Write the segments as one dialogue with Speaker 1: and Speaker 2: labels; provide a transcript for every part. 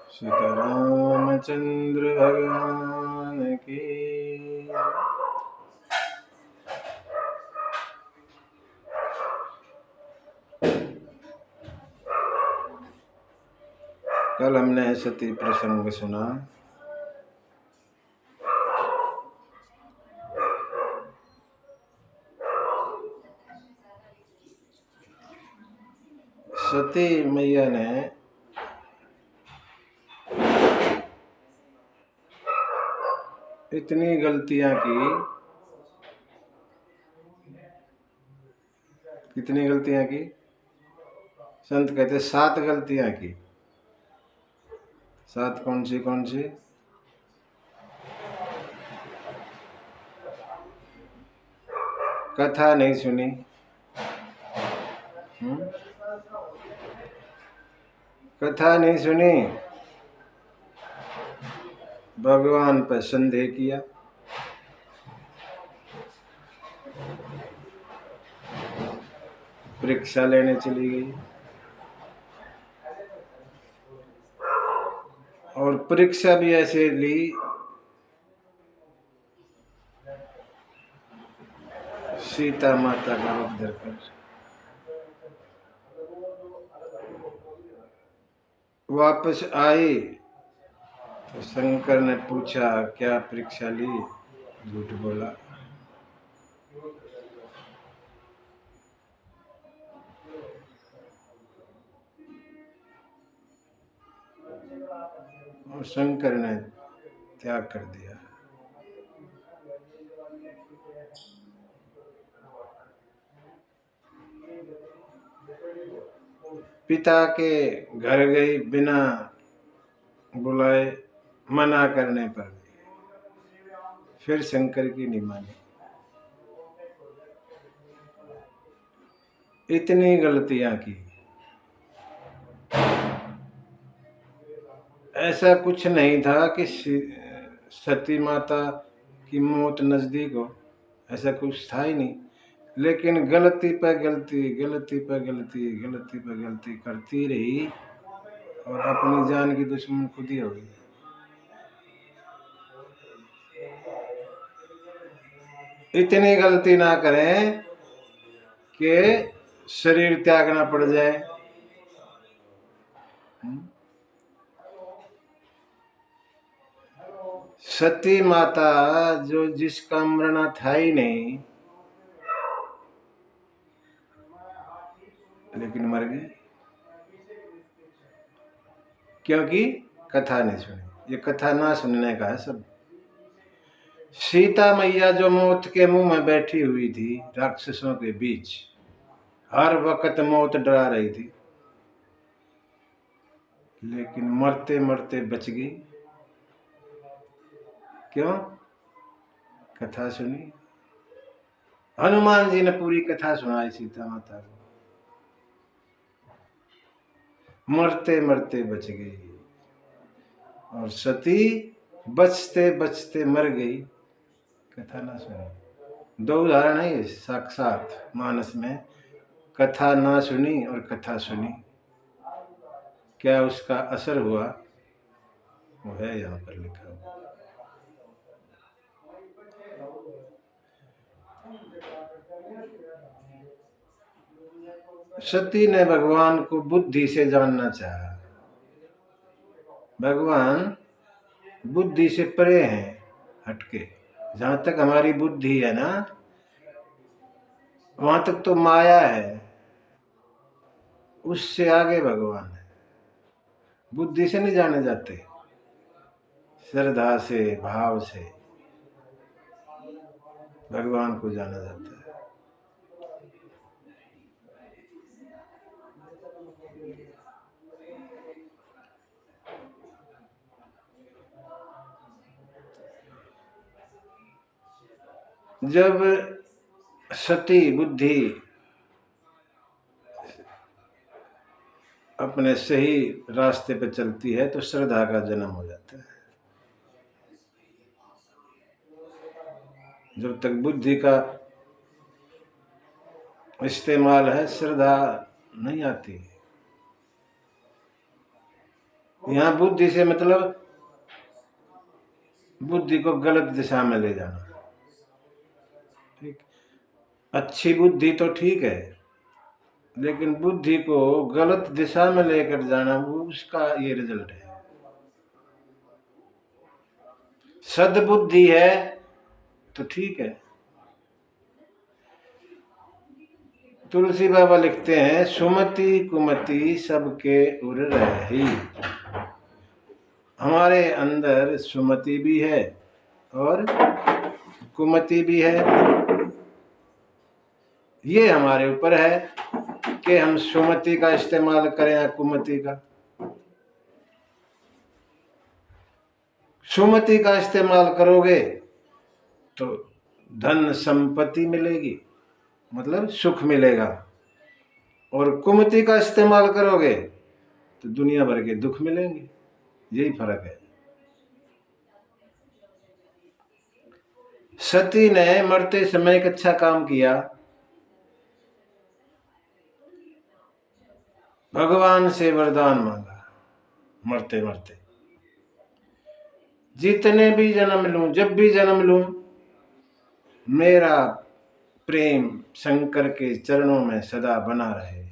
Speaker 1: सीतारामचंद्र भगवान की। कल हमने सती प्रसंग सुना। सती मैया ने इतनी गलतियां की। कितनी गलतियां की? संत कहते 7 गलतियां की। 7 कौन सी कौन सी? कथा नहीं सुनी। कथा नहीं सुनी, भगवान पर संदेह किया, परीक्षा लेने चली गई और परीक्षा भी ऐसे ली सीता माता का रूप धरकर। वापस आई तो शंकर ने पूछा क्या परीक्षा ली? झूठ बोला। और शंकर ने त्याग कर दिया। पिता के घर गई बिना बुलाए, मना करने पर फिर शंकर की नहीं मानी। इतनी गलतियां की। ऐसा कुछ नहीं था कि सती माता की मौत नजदीक हो, ऐसा कुछ था ही नहीं। लेकिन गलती पर गलती, गलती पर गलती, गलती पर गलती करती रही और अपनी जान की दुश्मन खुद ही हो गई। इतनी गलती ना करें कि शरीर त्यागना पड़ जाए। सती माता जो जिसका मरना था ही नहीं, लेकिन मर गई क्योंकि कथा नहीं सुनी। ये कथा ना सुनने का है सब। सीता मैया जो मौत के मुंह में बैठी हुई थी, राक्षसों के बीच, हर वक्त मौत डरा रही थी, लेकिन मरते मरते बच गई। क्यों? कथा सुनी। हनुमान जी ने पूरी कथा सुनाई सीता माता को। मरते मरते बच गई और सती बचते बचते मर गई, कथा ना सुनी। 2 उदाहरण है ये साक्षात मानस में। कथा ना सुनी और कथा सुनी, क्या उसका असर हुआ वो है यहाँ पर लिखा हुआ। सती ने भगवान को बुद्धि से जानना चाहा। भगवान बुद्धि से परे हैं, हटके। जहां तक हमारी बुद्धि है ना, वहां तक तो माया है, उससे आगे भगवान है। बुद्धि से नहीं जाने जाते, श्रद्धा से, भाव से भगवान को जाना जाता है। जब सती बुद्धि अपने सही रास्ते पर चलती है तो श्रद्धा का जन्म हो जाता है। जब तक बुद्धि का इस्तेमाल है, श्रद्धा नहीं आती। यहाँ बुद्धि से मतलब बुद्धि को गलत दिशा में ले जाना। ठीक, अच्छी बुद्धि तो ठीक है, लेकिन बुद्धि को गलत दिशा में लेकर जाना, वो उसका ये रिजल्ट है। सद्बुद्धि है तो ठीक है। तुलसी बाबा लिखते हैं, सुमति कुमति सबके उर रही। हमारे अंदर सुमति भी है और कुमति भी है। ये हमारे ऊपर है कि हम सुमति का इस्तेमाल करें या कुमति का। सुमति का इस्तेमाल करोगे तो धन संपत्ति मिलेगी, मतलब सुख मिलेगा, और कुमति का इस्तेमाल करोगे तो दुनिया भर के दुख मिलेंगे। यही फर्क है। सती ने मरते समय एक अच्छा काम किया, भगवान से वरदान मांगा मरते मरते, जितने भी जन्म लूं, जब भी जन्म लूं, मेरा प्रेम शंकर के चरणों में सदा बना रहे।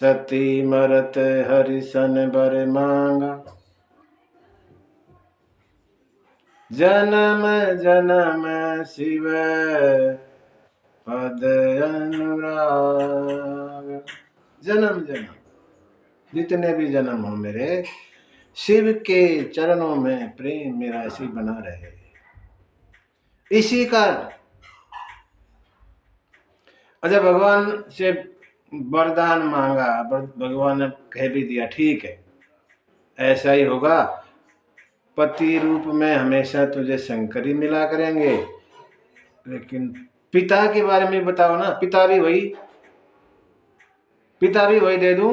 Speaker 1: सती मरत हरिसन बर मांगा, जन्म जन्म शिव पद अनुराग। जन्म जन्म, जितने भी जन्म हो मेरे, शिव के चरणों में प्रेम मेरा ऐसे बना रहे। इसी का अच्छा भगवान से वरदान मांगा, भगवान ने कह भी दिया ठीक है ऐसा ही होगा, पति रूप में हमेशा तुझे शंकर ही मिला करेंगे, लेकिन पिता के बारे में बताओ ना। पिता भी वही दे दूं?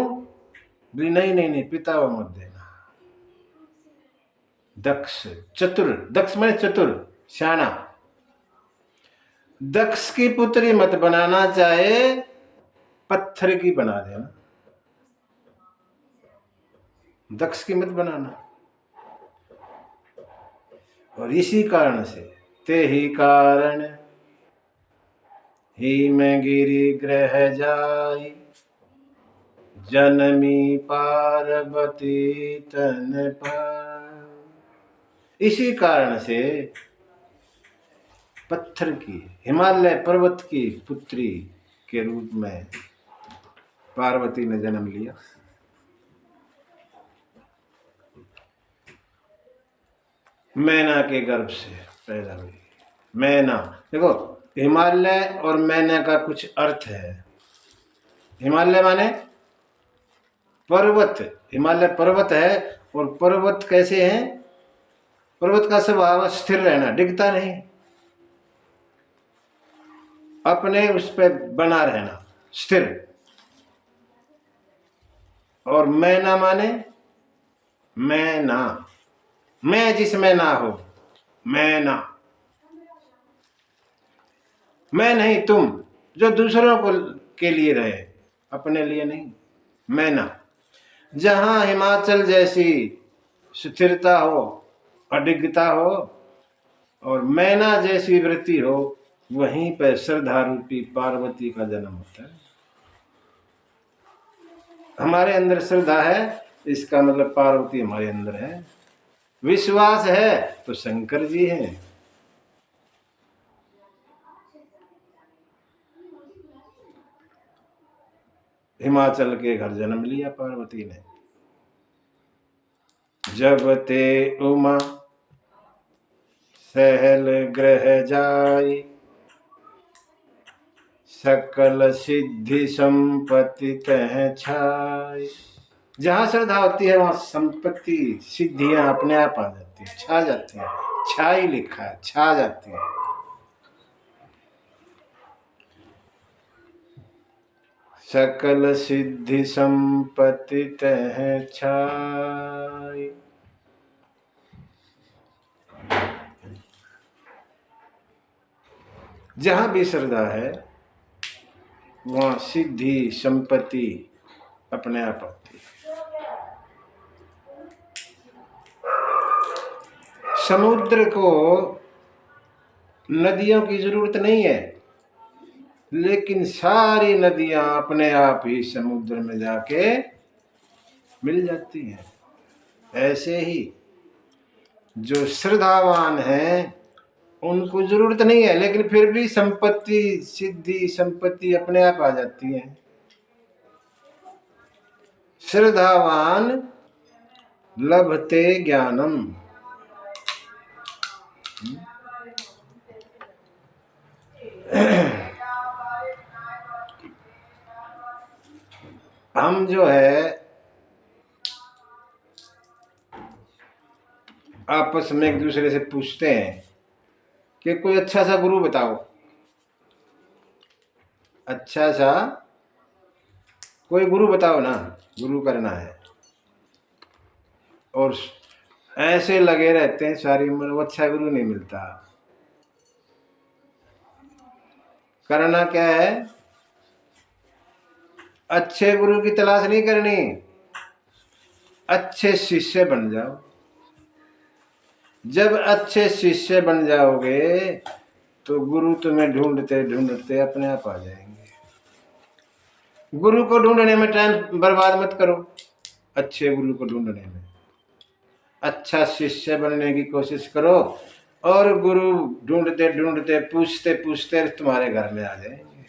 Speaker 1: नहीं नहीं नहीं, पिता वो मत देना। दक्ष चतुर, दक्ष में चतुर श्याना, दक्ष की पुत्री मत बनाना, चाहे पत्थर की बना देना, दक्ष की मत बनाना। और इसी कारण से ते ही कारण ही में गिरी ग्रह जाई, जनमी पार्वती तन पर। इसी कारण से पत्थर की, हिमालय पर्वत की पुत्री के रूप में पार्वती ने जन्म लिया। मैना के गर्भ से पैदा हुई। मैना, देखो हिमालय और मैना का कुछ अर्थ है। हिमालय माने पर्वत, हिमालय पर्वत है, और पर्वत कैसे हैं? पर्वत का स्वभाव स्थिर रहना, डिगता नहीं, अपने उस पर बना रहना, स्थिर। और मैना माने मैना, मैं जिसमें ना हो, मैना, मैं नहीं तुम, जो दूसरों को के लिए रहे, अपने लिए नहीं। मैना, जहां हिमाचल जैसी स्थिरता हो, अडिगता हो, और मैना जैसी वृत्ति हो, वहीं पर श्रद्धा रूपी पार्वती का जन्म होता है। हमारे अंदर श्रद्धा है, इसका मतलब पार्वती हमारे अंदर है। विश्वास है तो शंकर जी हैं। हिमाचल के घर जन्म लिया पार्वती ने। जब ते उमा सहल ग्रह जाई, सकल सिद्धि संपत्ति तह छाई। जहां श्रद्धा होती है वहां संपत्ति सिद्धियां अपने आप आ जाती है, छा जाती है। छाई लिखा है, छा जाती है। सकल सिद्धि संपत्ति तह छाई। जहां भी श्रद्धा है वहां सिद्धि संपत्ति अपने आप आती है। समुद्र को नदियों की जरूरत नहीं है, लेकिन सारी नदियां अपने आप ही समुद्र में जाके मिल जाती हैं। ऐसे ही जो श्रद्धावान हैं उनको जरूरत नहीं है, लेकिन फिर भी संपत्ति, सिद्धि, संपत्ति अपने आप आ जाती है। श्रद्धावान लभते ज्ञानम। हम जो है आपस में एक दूसरे से पूछते हैं कि कोई अच्छा सा गुरु बताओ, अच्छा सा कोई गुरु बताओ ना, गुरु करना है। और ऐसे लगे रहते हैं सारी उम्र, वो अच्छा गुरु नहीं मिलता। करना क्या है? अच्छे गुरु की तलाश नहीं करनी, अच्छे शिष्य बन जाओ। जब अच्छे शिष्य बन जाओगे तो गुरु तुम्हें ढूंढते ढूंढते अपने आप आ जाएंगे। गुरु को ढूंढने में टाइम बर्बाद मत करो, अच्छे गुरु को ढूंढने में अच्छा शिष्य बनने की कोशिश करो, और गुरु ढूंढते ढूंढते पूछते पूछते तुम्हारे घर में आ जाएंगे।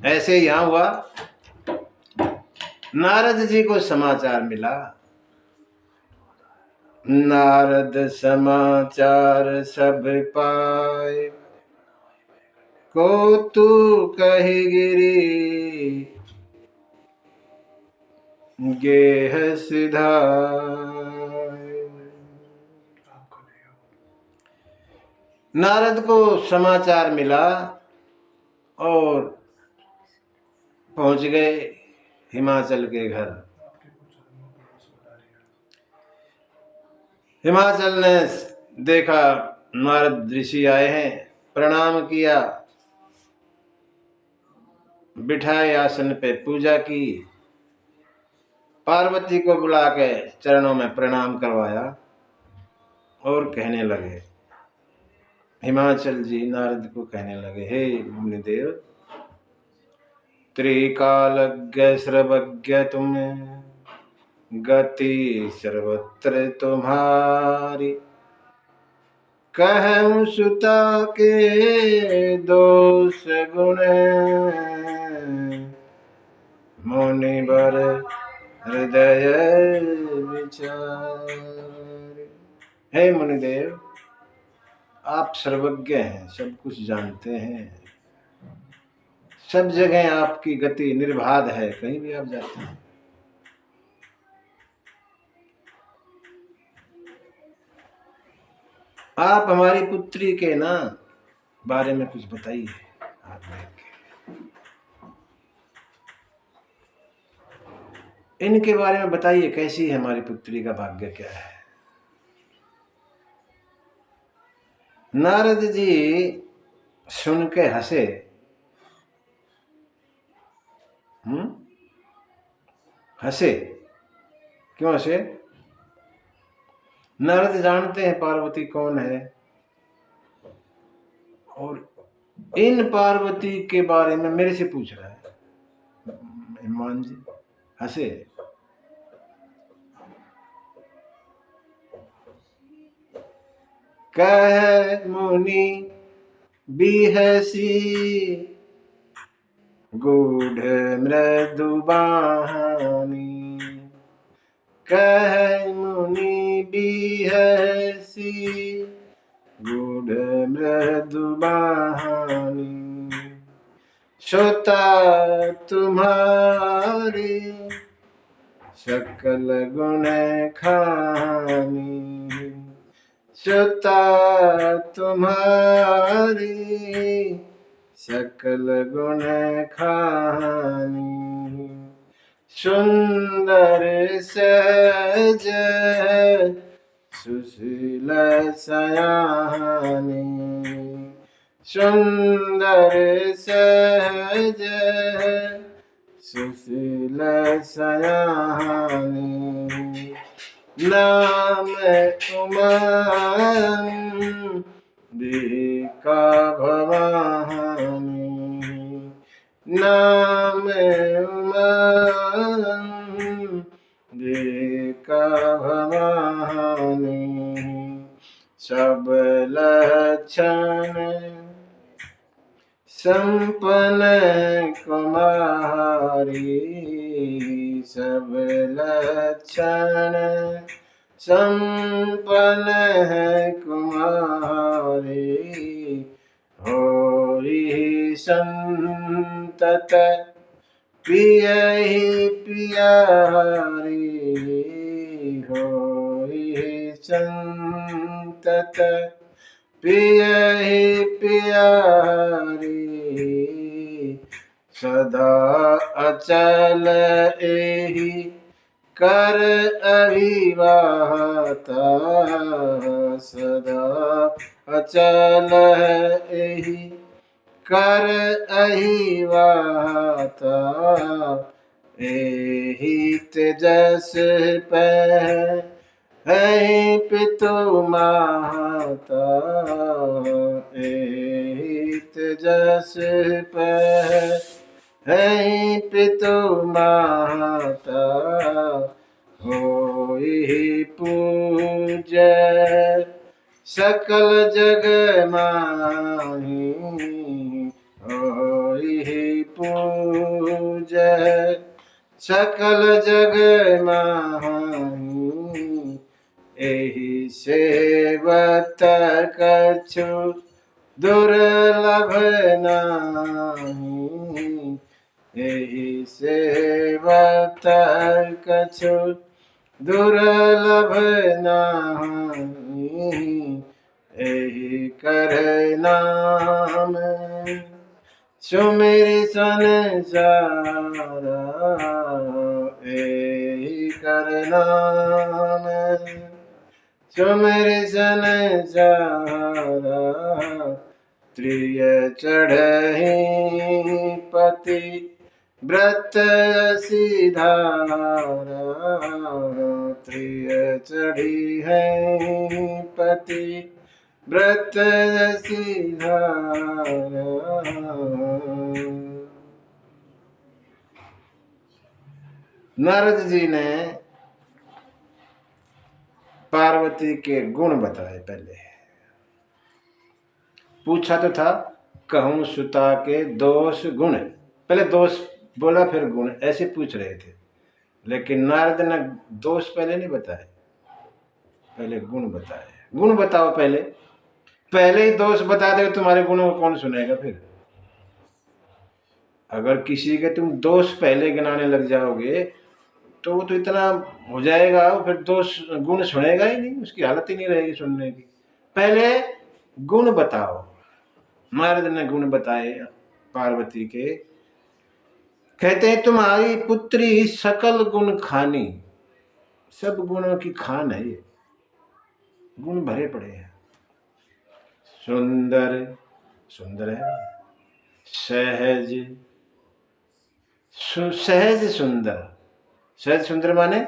Speaker 1: ऐसे यहां हुआ, नारद जी को समाचार मिला। नारद समाचार सब पाए, को तू कही गिरी गेह सिधाए। नारद को समाचार मिला और पहुंच गए हिमाचल के घर। हिमाचल ने देखा नारद ऋषि आए हैं, प्रणाम किया, बिठाए आसन पे, पूजा की, पार्वती को बुला के चरणों में प्रणाम करवाया और कहने लगे, हिमाचल जी नारद को कहने लगे, हे मुनिदेव, त्रिकालज्ञ सर्वज्ञ तुम, गति सर्वत्र तुम्हारी, कहूं सुता के दोष गुण, मुनिवर हृदय विचार। हे मुनिदेव, आप सर्वज्ञ हैं, सब कुछ जानते हैं, सब जगह आपकी गति निर्बाध है, कहीं भी आप जाते हैं। आप हमारी पुत्री के ना बारे में कुछ बताइए। इनके बारे में बताइए, कैसी है हमारी पुत्री का भाग्य क्या है। नारद जी सुन के हंसे। हंसे क्यों हंसे? नारद जानते हैं पार्वती कौन है, और इन पार्वती के बारे में मेरे से पूछ रहा है। हनुमान जी हंसे। कह मुनि बिहसी, गूढ़ मृदु बानी, कह मुनि बिहसी, गूढ़ मृदु बानी, श्रोता तुम्हारी सकल गुण खानी, श्रोता तुम्हारी सकल गुण खानी, सुंदर सहज सुशील सयानी, सुंदर सहज सुशील सयानी, नाम उमंबिका भवानी, नाम उमंबिका भवानी, सब लक्षण संपन्न कुमारी, सब लक्षण संपन्न कुमारी, होरी संतत प्रिय ही प्यारी, होरी संतत प्रिय ही प्यारी, सदा अचल एहि कर अभिवाता, सदा अचल एहि कर अहिवाता, एहि तेजस है पितु माता, एहि तेजस है पितु माता, होई पूज्य सकल जग माही, होई पूज्य सकल जग माही, एहि सेवत कछु दुर्लभ नाही, एहि सेवत कछु दुर्लभ नाही, एहि कर नाम सुमिरि संसारा, एहि कर नाम सुमिरि संसारा, त्रिय चढ़हि पति व्रत सिधारा, त्रिय चढ़ी है पति व्रत सिधारा। नारद जी ने पार्वती के गुण बताए। पहले पूछा तो था कहूं सुता के दोष गुण, पहले दोष बोला फिर गुण, ऐसे पूछ रहे थे, लेकिन नारद ने दोष पहले नहीं बताए, पहले गुण बताए। गुण बताओ, पहले ही दोष बता दे तुम्हारे गुणों को कौन सुनेगा फिर? अगर किसी के तुम दोष पहले गिनाने लग जाओगे तो वो तो इतना हो जाएगा, फिर दोष गुण सुनेगा ही नहीं, उसकी हालत ही नहीं रहेगी सुनने की। पहले गुण बताओ। नारद ने गुण बताए पार्वती के। कहते हैं तुम्हारी पुत्री सकल गुण खानी, सब गुणों की खान है ये, गुण भरे पड़े हैं। सुंदर, सुंदर है, सहज, सहज सुंदर, सहज सुंदर माने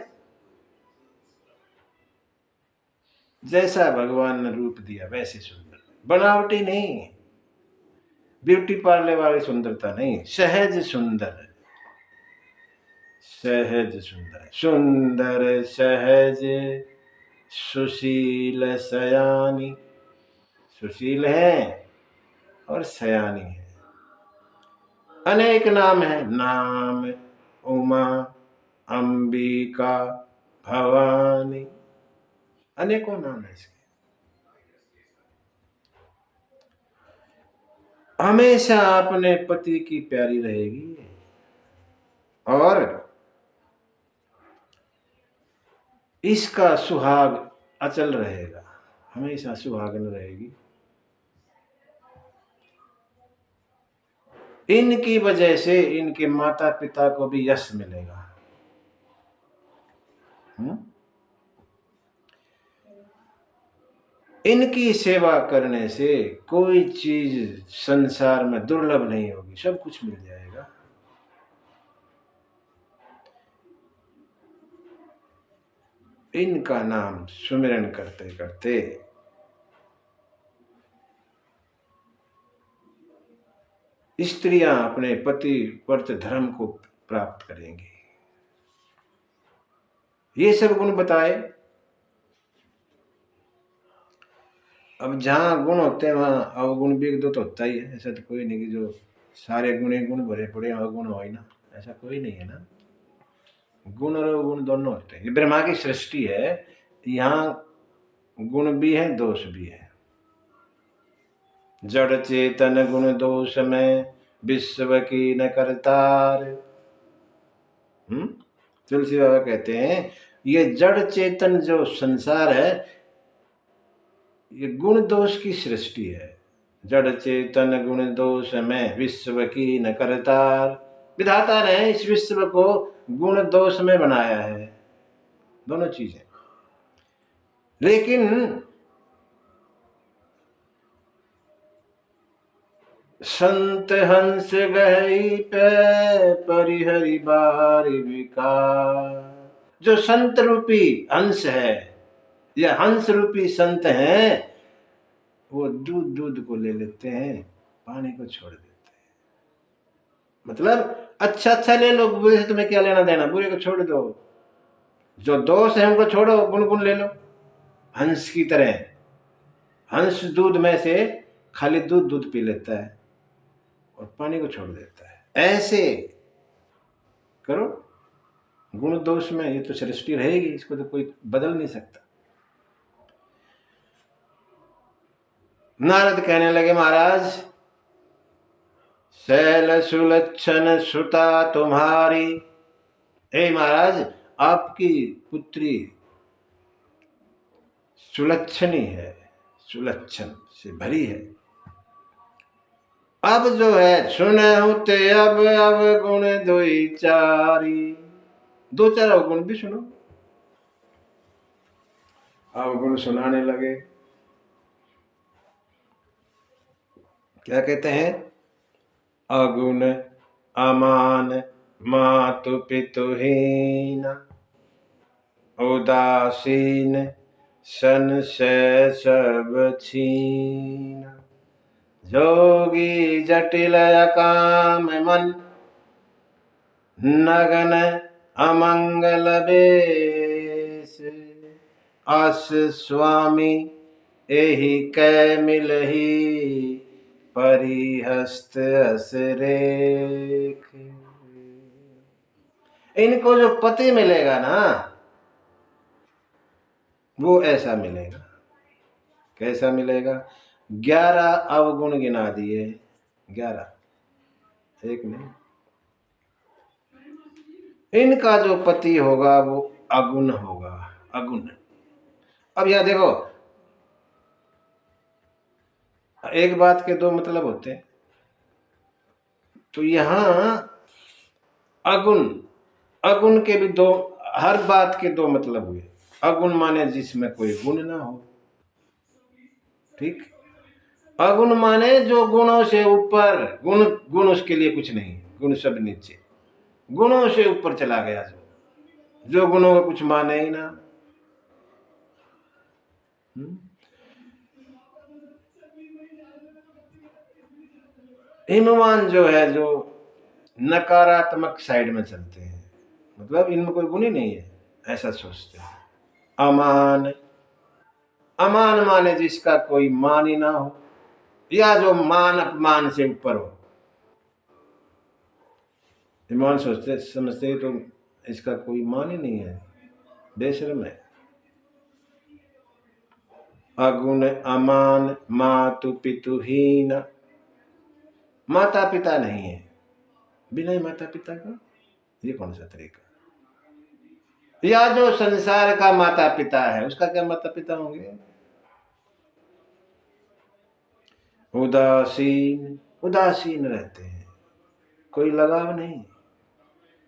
Speaker 1: जैसा भगवान ने रूप दिया वैसे सुंदर, बनावटी नहीं, ब्यूटी पार्लर वाली सुंदरता नहीं, सहज सुंदर, सहज सुंदर, सुंदर सहज सुशील सयानी, सुशील है और सयानी है। अनेक नाम है, नाम उमा, अंबिका, भवानी, अनेकों नाम है इसके। हमेशा अपने पति की प्यारी रहेगी और इसका सुहाग अचल रहेगा, हमेशा सुहागन रहेगी। इनकी वजह से इनके माता पिता को भी यश मिलेगा। इनकी सेवा करने से कोई चीज संसार में दुर्लभ नहीं होगी, सब कुछ मिल जाएगा। इनका नाम सुमिरन करते करते स्त्रियां अपने पति व्रत धर्म को प्राप्त करेंगी। ये सब गुण बताए। अब जहां गुण होते हैं वहां अवगुण भी एक दो तो होता ही है। ऐसा तो कोई नहीं कि जो सारे गुण भरे पड़े अवगुण हो ही ना, ऐसा कोई नहीं है ना। गुण और अवगुण दोनों होते हैं। ये ब्रह्मा की सृष्टि है, यहाँ गुण भी है दोष भी है। जड़ चेतन गुण दोष में विश्व की न करतार। तुलसी बाबा कहते हैं ये जड़ चेतन जो संसार है ये गुण दोष की सृष्टि है। जड़ चेतन गुण दोष में विश्व की न करतार। विधाता ने इस विश्व को गुण दोष में बनाया है, दोनों चीजें। लेकिन संत हंस गई पे परिहरि बारी विकार। जो संत रूपी हंस है या हंस रूपी संत हैं वो दूध को ले लेते हैं, पानी को छोड़ देते हैं। मतलब अच्छा ले लो, बुरे से तुम्हें क्या लेना देना, बुरे को छोड़ दो। जो दोष है उनको छोड़ो, गुण ले लो। हंस की तरह हंस दूध में से खाली दूध पी लेता है और पानी को छोड़ देता है। ऐसे करो। गुण दोष में ये तो सृष्टि रहेगी, इसको तो कोई बदल नहीं सकता। नारद कहने लगे महाराज शैल सुलक्षण सुता तुम्हारी। हे महाराज आपकी पुत्री सुलक्षणी है, सुलक्षण से भरी है। अब जो है सुनहु ते अब गुण दुई चारी। दो चार अवगुण भी सुनो। अवगुण सुनाने लगे। क्या कहते हैं? अगुण अमान मातु पितुहीन उदासीन संशय सब छीन। जोगी जटिल काम मन नगन अमंगल बेश। अस स्वामी एहि कै मिलही परिहस्त अस रेख। इनको जो पति मिलेगा ना वो ऐसा मिलेगा। कैसा मिलेगा? 11 अवगुण गिना दिए, 11, एक नहीं। इनका जो पति होगा वो अगुण होगा, अगुण। अब यह देखो एक बात के दो मतलब होते हैं, तो यहां अगुण, अगुण के भी दो, हर बात के दो मतलब हुए। अगुण माने जिसमें कोई गुण ना हो, ठीक। अगुण माने जो गुणों से ऊपर, गुण उसके लिए कुछ नहीं, गुण सब नीचे, गुणों से ऊपर चला गया, जो गुणों का कुछ माने ही ना। हिमवान जो है जो नकारात्मक साइड में चलते हैं, मतलब इनमें कोई गुण ही नहीं है, ऐसा सोचते हैं। अमान, अमान माने जिसका कोई मान ही ना हो, या जो मान अपमान से ऊपर हो। ईमान सोचते समझते तो इसका कोई मान ही नहीं है, बेशर्म है। अगुण अमान मातु पितुहीन, माता पिता नहीं है, बिना माता पिता का ये कौन सा तरीका? या जो संसार का माता पिता है उसका क्या माता पिता होंगे? उदासीन, उदासीन रहते हैं, कोई लगाव नहीं।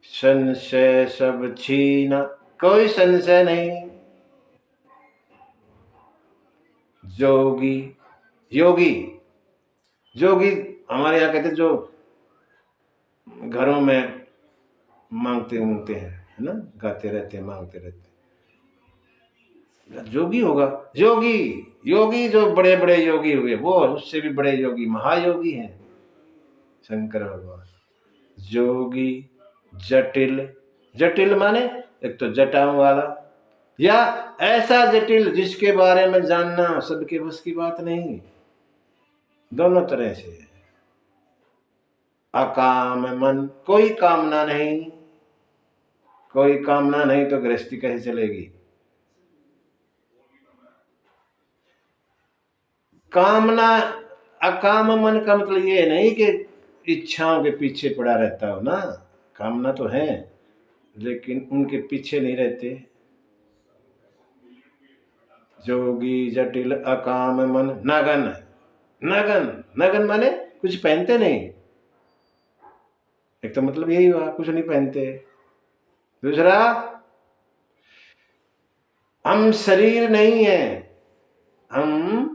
Speaker 1: संशय सब छीना, कोई संशय नहीं। जोगी, योगी, जोगी हमारे यहाँ कहते जो घरों में मांगते हैं, है ना, गाते रहते हैं, मांगते रहते हैं। जोगी होगा, योगी, योगी जो बड़े बड़े योगी हुए वो उससे भी बड़े योगी महायोगी हैं शंकर भगवान। जोगी, जटिल, जटिल माने एक तो जटाओं वाला, या ऐसा जटिल जिसके बारे में जानना सबके बस की बात नहीं, दोनों तरह से। अकाम मन, कोई कामना नहीं, कोई कामना नहीं तो गृहस्थी कैसे चलेगी। कामना, अकाम मन का मतलब ये नहीं कि इच्छाओं के पीछे पड़ा रहता हो ना, कामना तो है लेकिन उनके पीछे नहीं रहते। जोगी, जटिल, अकाम मन, नगन, नगन, नगन माने कुछ पहनते नहीं, एक तो मतलब यही हुआ कुछ नहीं पहनते। दूसरा, हम शरीर नहीं है, हम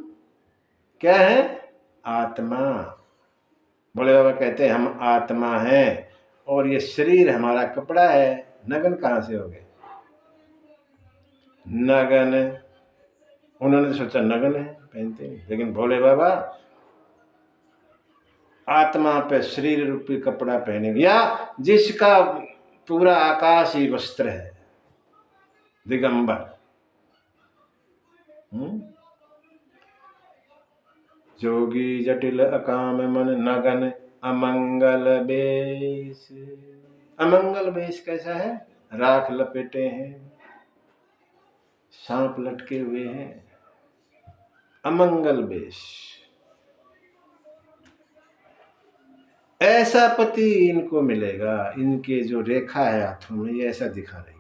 Speaker 1: क्या है, आत्मा। भोले बाबा कहते हैं हम आत्मा हैं और ये शरीर हमारा कपड़ा है। नगन कहां से हो गए, नगन, उन्होंने सोचा नगन है पहनते नहीं, लेकिन भोले बाबा आत्मा पे शरीर रूपी कपड़ा पहने, या जिसका पूरा आकाश ही वस्त्र है, दिगंबर। जोगी, जटिल, अकाम मन, नगन, अमंगल बेश। अमंगल बेश कैसा है, राख लपेटे हैं, सांप लटके हुए हैं, अमंगल बेश। ऐसा पति इनको मिलेगा, इनके जो रेखा है हाथों में ये ऐसा दिखा रही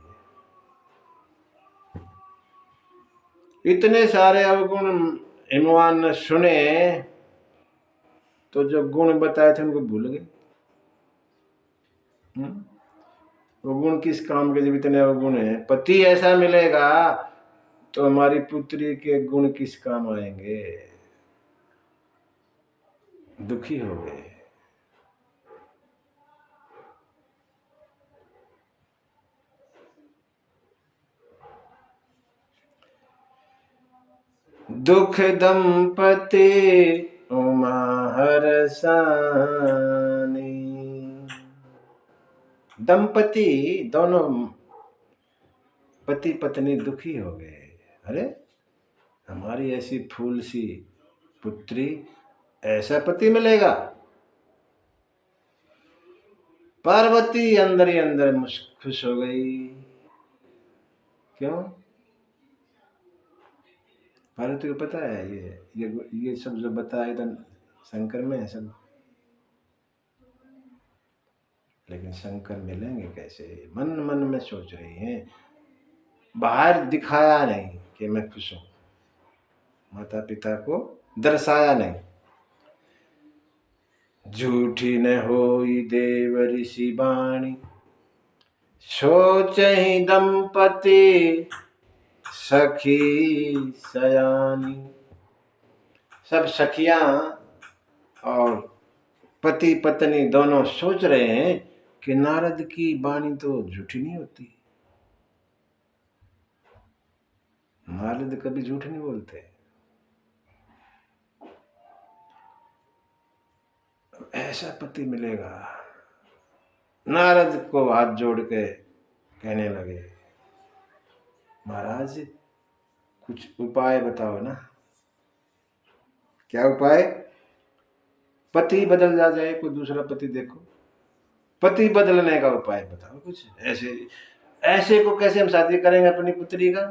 Speaker 1: है। इतने सारे अवगुण हिमवान ने सुने तो जो गुण बताए थे उनको भूल गए। वो गुण किस काम के जब इतने अवगुण है, पति ऐसा मिलेगा तो हमारी पुत्री के गुण किस काम आएंगे, दुखी हो गए। दुख दंपति उमा हरसानी, दंपति दोनों पति पत्नी दुखी हो गए। अरे हमारी ऐसी फूल सी पुत्री, ऐसा पति मिलेगा। पार्वती अंदर ही अंदर खुश हो गई। क्यों, पार्वती को पता है ये सब जो बताया था शंकर में है सब, लेकिन शंकर मिलेंगे कैसे, मन मन में सोच रही हैं, बाहर दिखाया नहीं कि मैं खुश हूं, माता पिता को दर्शाया नहीं। झूठी न होई देव ऋषि बाणी, सोच ही दंपति सखी सयानी। सब सखियां और पति पत्नी दोनों सोच रहे हैं कि नारद की वाणी तो झूठी नहीं होती, नारद कभी झूठ नहीं बोलते। ऐसा पति मिलेगा। नारद को हाथ जोड़ के कहने लगे, महाराज कुछ उपाय बताओ ना। क्या उपाय, पति बदल जाए, कोई दूसरा पति देखो, पति बदलने का उपाय बताओ कुछ। ऐसे ऐसे को कैसे हम शादी करेंगे अपनी पुत्री का,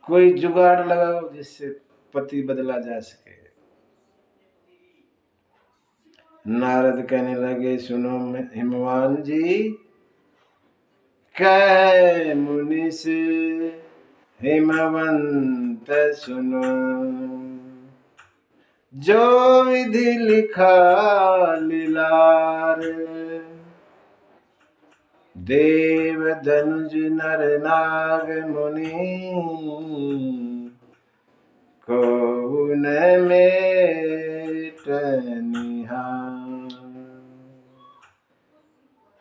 Speaker 1: कोई जुगाड़ लगाओ जिससे पति बदला जा सके। नारद कहने लगे, सुनो हिमवान जी, कह मुनिस हिमवंत सुनो, जो विधि लिखा लीलार, देव धनुज नर नाग मुनि, को न मेट निहार।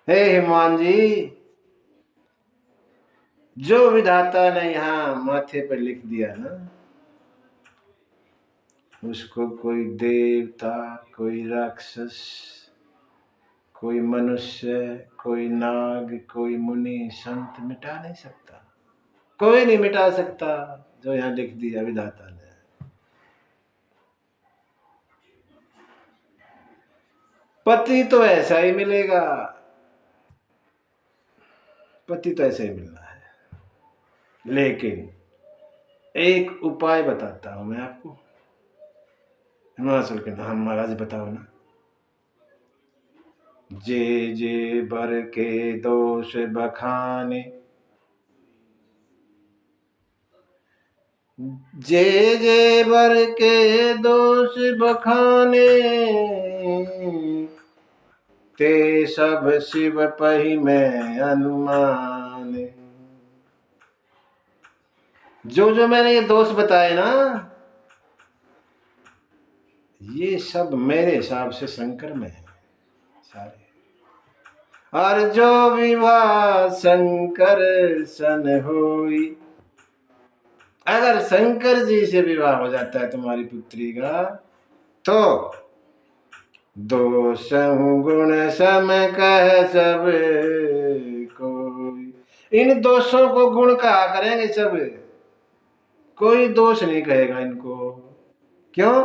Speaker 1: हे हिमान जी, जो विधाता ने यहाँ माथे पर लिख दिया ना, उसको कोई देवता, कोई राक्षस, कोई मनुष्य, कोई नाग, कोई मुनि संत मिटा नहीं सकता। कोई नहीं मिटा सकता जो यहाँ लिख दिया विधाता ने। पति तो ऐसा ही मिलेगा, पति तो ऐसे ही मिलना है, लेकिन एक उपाय बताता हूं मैं आपको। हिमाचल के नाम महाराज बताओ ना। जे जे बर के दोष बखाने, जे जे बर के दोष बखाने, ते सब शिव पही में अनुमान। जो मैंने ये दोष बताए ना, ये सब मेरे हिसाब से शंकर में है सारे। और जो विवाह शंकर सन होई, अगर शंकर जी से विवाह हो जाता है तुम्हारी पुत्री का, तो दोष गुण सम कह सब कोई। इन दोषों को गुण कहा करेंगे सब, कोई दोष नहीं कहेगा इनको। क्यों?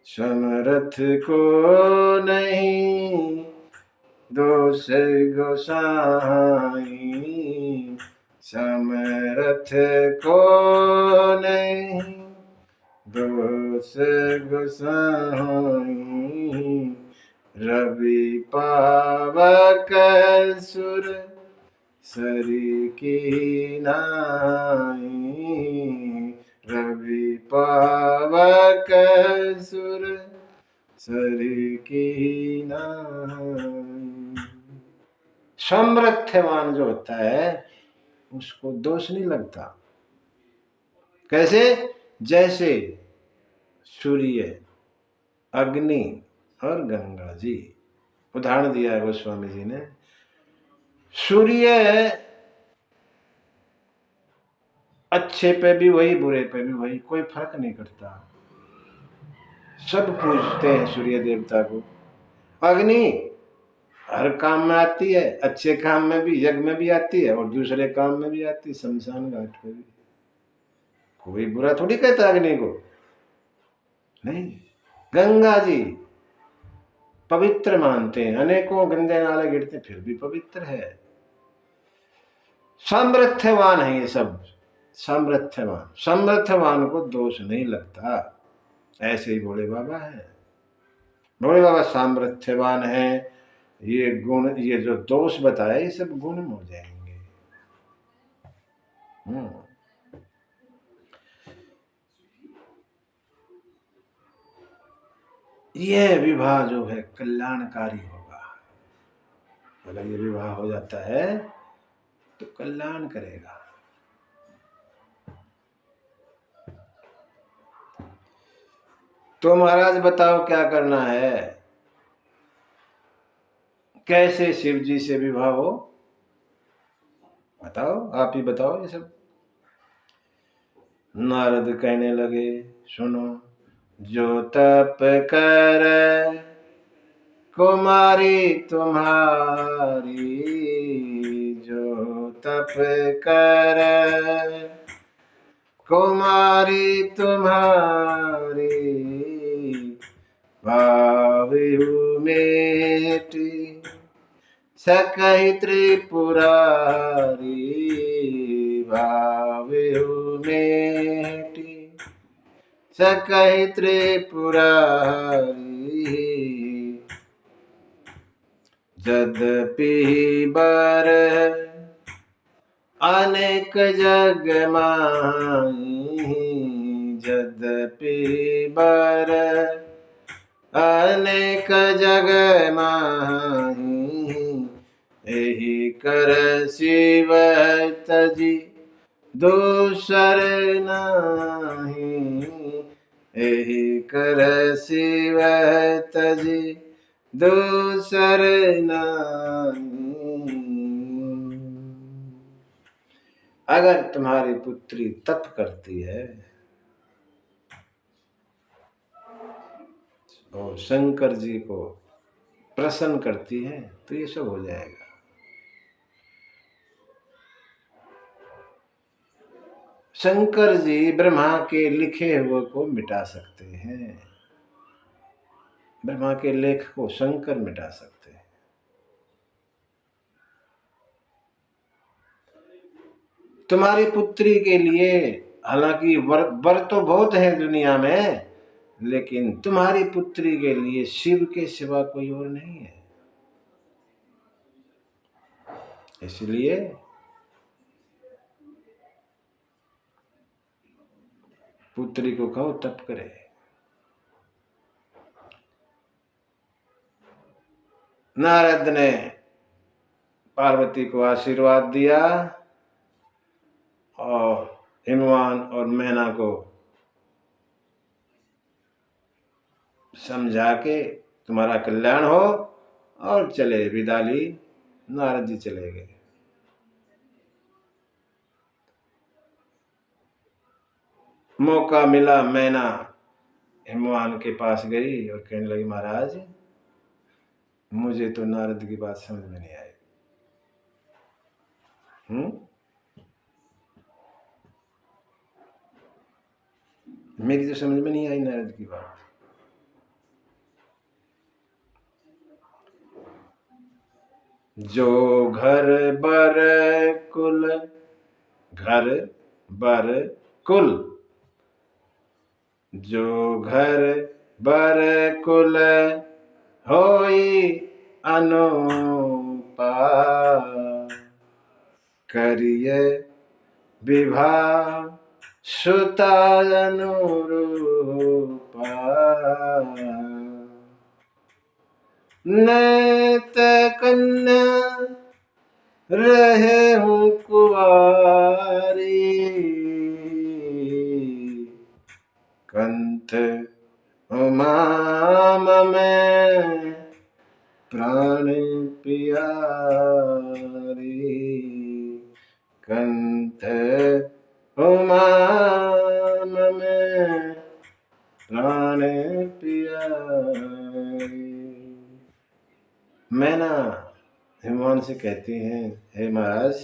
Speaker 1: समरथ को नहीं दोष गोसाई, समरथ को नहीं दोष गोसाई। रवि पावक सुर सरी की नाई, रवि पावक सुर सरी की नाई। समृद्धवान जो होता है उसको दोष नहीं लगता। कैसे? जैसे सूर्य, अग्नि और गंगा जी, उदाहरण दिया है गोस्वामी जी ने। सूर्य अच्छे पे भी वही, बुरे पे भी वही, कोई फर्क नहीं करता, सब पूजते हैं सूर्य देवता को। अग्नि हर काम में आती है, अच्छे काम में भी, यज्ञ में भी आती है और दूसरे काम में भी आती है, शमशान घाट पे भी। कोई बुरा थोड़ी कहता अग्नि को, नहीं। गंगा जी पवित्र मानते हैं, अनेकों गंदे नाले गिरते फिर भी पवित्र है। समृद्धवान है ये सब, समृद्धवान, समृद्धवान को दोष नहीं लगता। ऐसे ही भोले बाबा है, भोले बाबा सामर्थ्यवान है। ये गुण, ये जो दोष बताए, ये सब गुण हो जाएंगे। ये विवाह जो है कल्याणकारी होगा। अगर ये विवाह हो जाता है तो कल्याण करेगा। तो महाराज बताओ क्या करना है, कैसे शिव जी से विवाह हो? बताओ, आप ही बताओ ये सब। नारद कहने लगे, सुनो, जो तप कर कुमारी तुम्हारी, जो तप कर कुमारी तुम्हारी, भावु मेटी सकहि त्रिपुरारी, भावु मेटी सकहि त्रिपुरारी। यद्यपि बर अनेक जग माही, यद्यपि बर अनेक जग माही, एहि कर शिव तजी दूसर नाही, एहि कर शिव तजी दूसर नाही। अगर तुम्हारी पुत्री तप करती है और शंकर जी को प्रसन्न करती है तो ये सब हो जाएगा। शंकर जी ब्रह्मा के लिखे हुए को मिटा सकते हैं, ब्रह्मा के लेख को शंकर मिटा सकते हैं। तुम्हारी पुत्री के लिए हालांकि वर तो बहुत है दुनिया में, लेकिन तुम्हारी पुत्री के लिए शिव के सिवा कोई और नहीं है। इसलिए पुत्री को कहो तप करे। नारद ने पार्वती को आशीर्वाद दिया और हिमवान और मैना को समझा के तुम्हारा कल्याण हो, और चले विदा ली। नारद जी चले गए। मौका मिला, मैना हिमवान के पास गई और कहने लगी, महाराज मुझे तो नारद की बात समझ में नहीं आई। मेरी तो समझ में नहीं आई नारद की बात। जो घर बर कुल, घर बर कुल, जो घर बर कुल होई अनुपा, करिए विवाह सुता अनुरूपा, नैत कन्या रहे हूँ कुआरी, कंठ उमाम में प्राण प्यारी, कंठ उमाम में प्राण प्यारी। मैना हिमवान से कहती हैं, हे महाराज,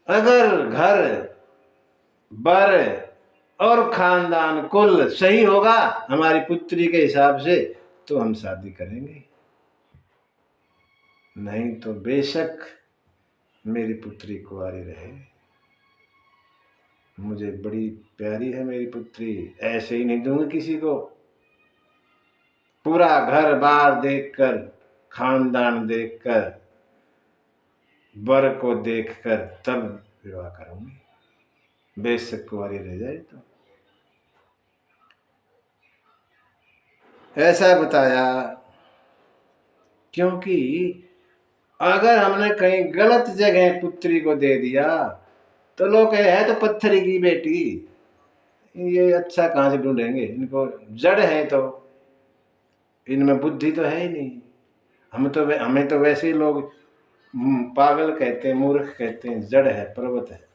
Speaker 1: अगर घर बर और खानदान कुल सही होगा हमारी पुत्री के हिसाब से तो हम शादी करेंगे, नहीं तो बेशक मेरी पुत्री कुंवारी रहे। मुझे बड़ी प्यारी है मेरी पुत्री, ऐसे ही नहीं दूंगी किसी को। पूरा घर बार देखकर, खानदान देखकर, वर को देखकर तब विवाह करूंगी, बेशक कुंवारी रह जाए तो। ऐसा बताया क्योंकि अगर हमने कहीं गलत जगह पुत्री को दे दिया तो लोग कहे है तो पत्थर की बेटी, ये अच्छा कहां से ढूंढेंगे, इनको जड़ है तो इनमें बुद्धि तो है ही नहीं। हमें तो वैसे ही लोग पागल कहते हैं, मूर्ख कहते हैं, जड़ है, पर्वत है।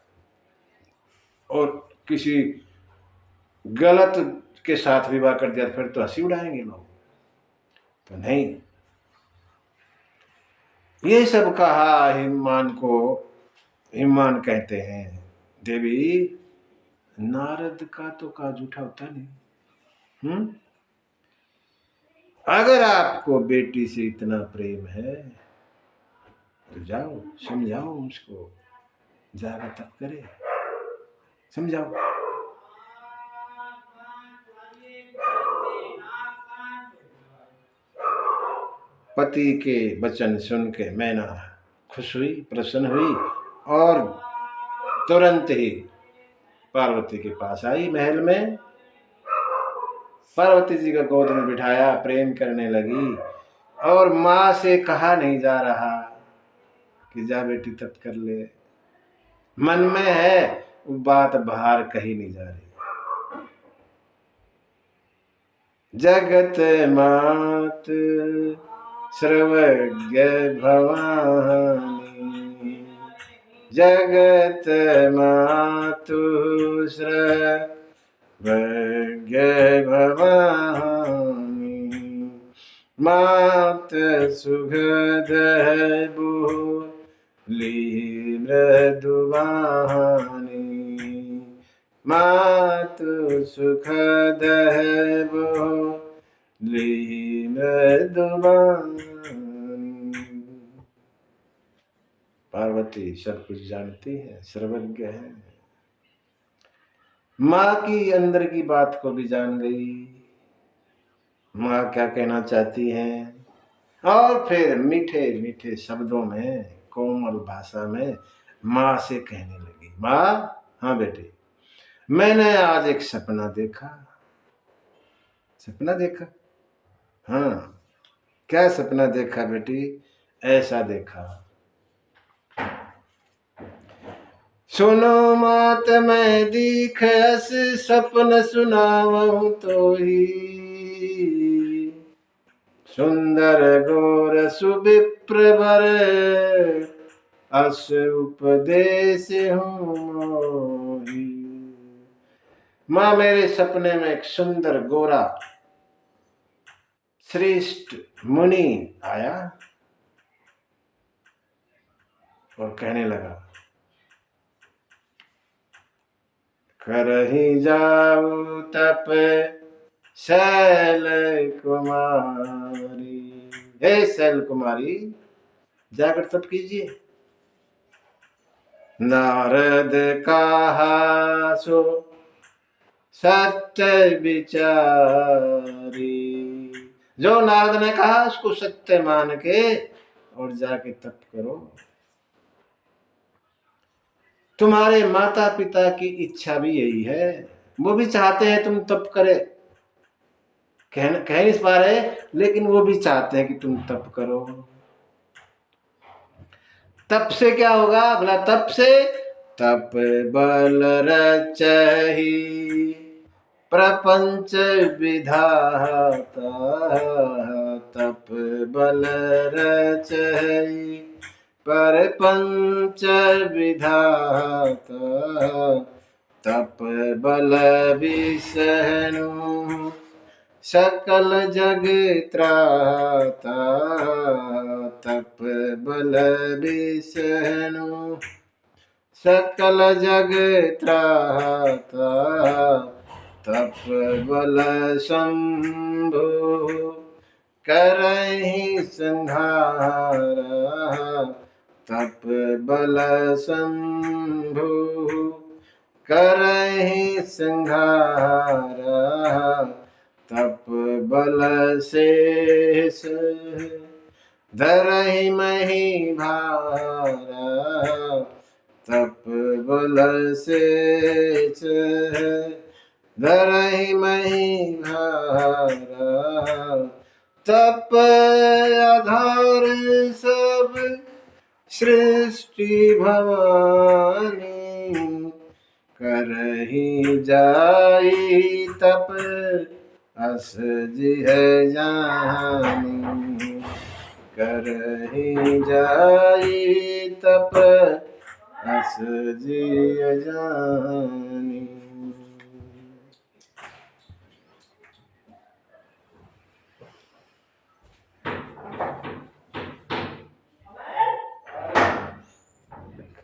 Speaker 1: और किसी गलत के साथ विवाह कर दिया फिर तो हंसी उड़ाएंगे लोग, तो नहीं। ये सब कहा हिमवान को। हिमवान कहते हैं, देवी नारद का तो का झूठा होता नहीं। अगर आपको बेटी से इतना प्रेम है तो जाओ समझाओ उसको, जाकर तप करे, समझाओ। पति के वचन सुन के मैना खुश हुई, प्रसन्न हुई और तुरंत ही पार्वती के पास आई महल में। पार्वती जी का गोद में बिठाया, प्रेम करने लगी और माँ से कहा नहीं जा रहा कि जा बेटी तप कर ले। मन में है, वो बात बाहर कही नहीं जा रही। जगत मात सर्वज्ञ भवानी, जगत मातु सर्वज्ञ भवानी मात सुगध बोली मृदुवानी मातु सुखद बोली मृदुवानी। पार्वती सब कुछ जानती है, सर्वज्ञ है। माँ की अंदर की बात को भी जान गई, माँ क्या कहना चाहती है, और फिर मीठे मीठे शब्दों में, कोमल भाषा में माँ से कहने लगी, माँ, हाँ बेटे, मैंने आज एक सपना देखा। सपना देखा? हाँ। क्या सपना देखा बेटी? ऐसा देखा, सुनो मात मैं दीखस सपन सुनावहूं तो ही, सुंदर गोर सुविप्र वर अस उपदेश हूँ मोही। माँ, मेरे सपने में एक सुंदर गोरा श्रेष्ठ मुनि आया और कहने लगा, करही जाऊ तप शैल कुमारी। हे शैल कुमारी, जाकर तप कीजिए। नारद कहा सो सत्य विचारी। जो नारद ने कहा उसको सत्य मान के और जाके तप करो। तुम्हारे माता पिता की इच्छा भी यही है, वो भी चाहते हैं तुम तप करे, कह नहीं पा रहे, लेकिन वो भी चाहते हैं कि तुम तप करो। तप से क्या होगा? बोला तप से तप बल रचहि प्रपंच विधाता, तप बल रचहि परपंच विधाता, तप बल विषहनु सकल जग त्राता, तप बल विषहनु सकल जग त्राता, तप बल शंभु करहि संहारा, तप बल शंभु करहि संहारा, तप बल शेष धरहि मही भारा, तप बल शेष धरहि मही भारा, तप आधार सब सृष्टि भवानी, करहि जाई तप अस जिह जानी, करहि जाई तप अस जिह जानी।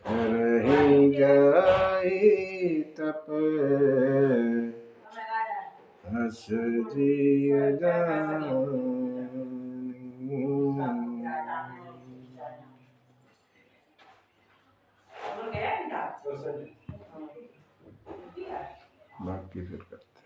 Speaker 1: करहि जाई तप अस जिय जानी। बाकी फिर करते।